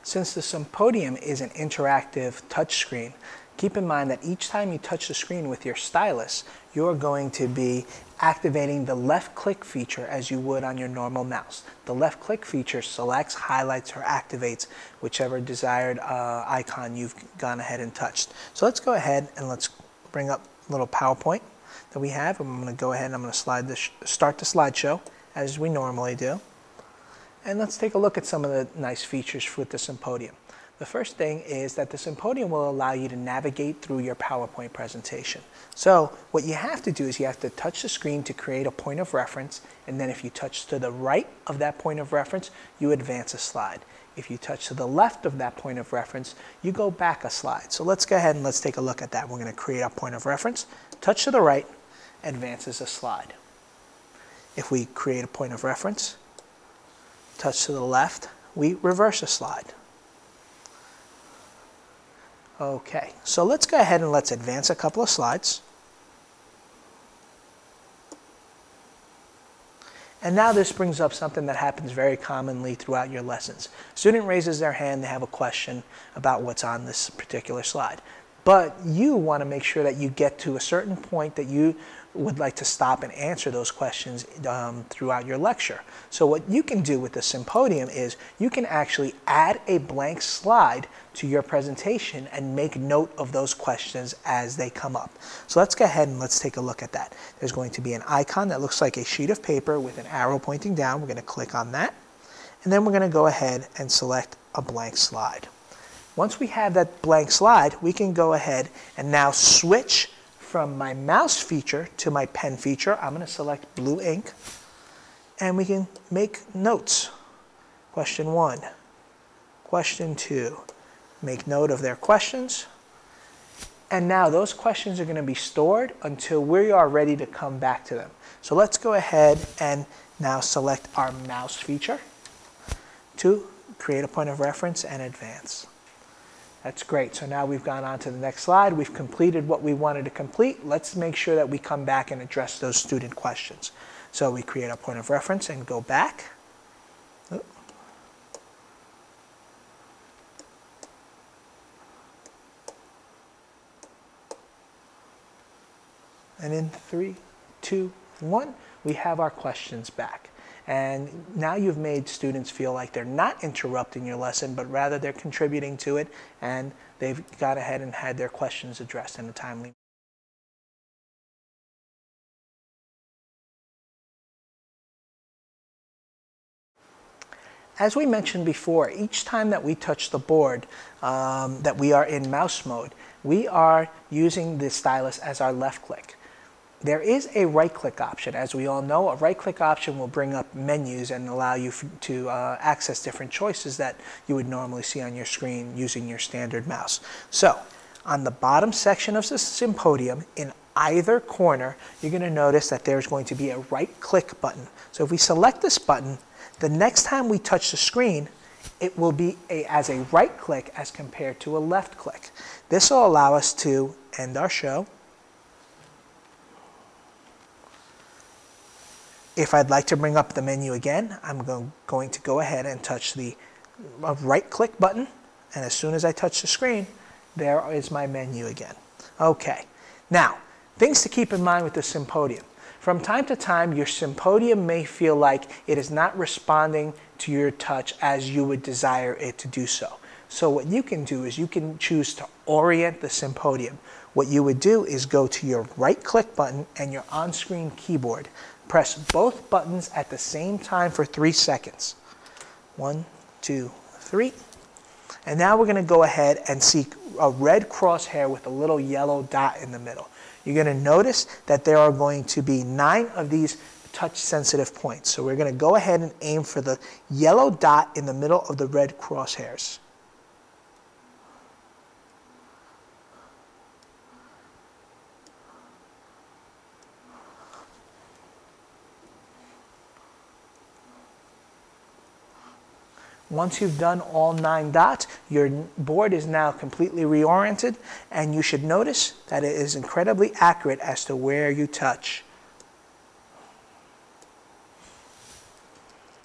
Since the sympodium is an interactive touchscreen, keep in mind that each time you touch the screen with your stylus, you're going to be activating the left click feature as you would on your normal mouse. The left click feature selects, highlights, or activates whichever desired icon you've gone ahead and touched. So let's go ahead and let's bring up a little PowerPoint that we have. I'm going to go ahead and I'm going to start the slideshow as we normally do. And let's take a look at some of the nice features with the sympodium. The first thing is that the sympodium will allow you to navigate through your PowerPoint presentation. So what you have to do is you have to touch the screen to create a point of reference, and then if you touch to the right of that point of reference, you advance a slide. If you touch to the left of that point of reference, you go back a slide. So let's go ahead and let's take a look at that. We're going to create a point of reference. Touch to the right, advances a slide. If we create a point of reference, touch to the left, we reverse a slide. Okay, so let's go ahead and let's advance a couple of slides. And now this brings up something that happens very commonly throughout your lessons. Student raises their hand, they have a question about what's on this particular slide. But you want to make sure that you get to a certain point that you would like to stop and answer those questions throughout your lecture. So what you can do with the sympodium is you can actually add a blank slide to your presentation and make note of those questions as they come up. So let's go ahead and let's take a look at that. There's going to be an icon that looks like a sheet of paper with an arrow pointing down. We're going to click on that. And then we're going to go ahead and select a blank slide. Once we have that blank slide, we can go ahead and now switch from my mouse feature to my pen feature. I'm going to select blue ink, and we can make notes. Question 1, question 2. Make note of their questions. And now those questions are going to be stored until we are ready to come back to them. So let's go ahead and now select our mouse feature to create a point of reference and advance. That's great. So now we've gone on to the next slide. We've completed what we wanted to complete. Let's make sure that we come back and address those student questions. So we create a point of reference and go back. And in 3, 2, 1, we have our questions back. And now you've made students feel like they're not interrupting your lesson, but rather they're contributing to it, and they've gone ahead and had their questions addressed in a timely manner. As we mentioned before, each time that we touch the board, that we are in mouse mode, we are using the stylus as our left click. There is a right-click option. As we all know, a right-click option will bring up menus and allow you to access different choices that you would normally see on your screen using your standard mouse. So, on the bottom section of the sympodium, in either corner, you're going to notice that there's going to be a right-click button. So if we select this button, the next time we touch the screen, it will be as a right-click as compared to a left-click. This will allow us to end our show. If I'd like to bring up the menu again, I'm going to go ahead and touch the right-click button, and as soon as I touch the screen, there is my menu again. Okay, now, things to keep in mind with the sympodium. From time to time, your sympodium may feel like it is not responding to your touch as you would desire it to do so. So what you can do is you can choose to orient the sympodium. What you would do is go to your right-click button and your on-screen keyboard. Press both buttons at the same time for 3 seconds. 1, 2, 3. And now we're going to go ahead and see a red crosshair with a little yellow dot in the middle. You're going to notice that there are going to be 9 of these touch-sensitive points. So we're going to go ahead and aim for the yellow dot in the middle of the red crosshairs. Once you've done all 9 dots, your board is now completely reoriented, and you should notice that it is incredibly accurate as to where you touch.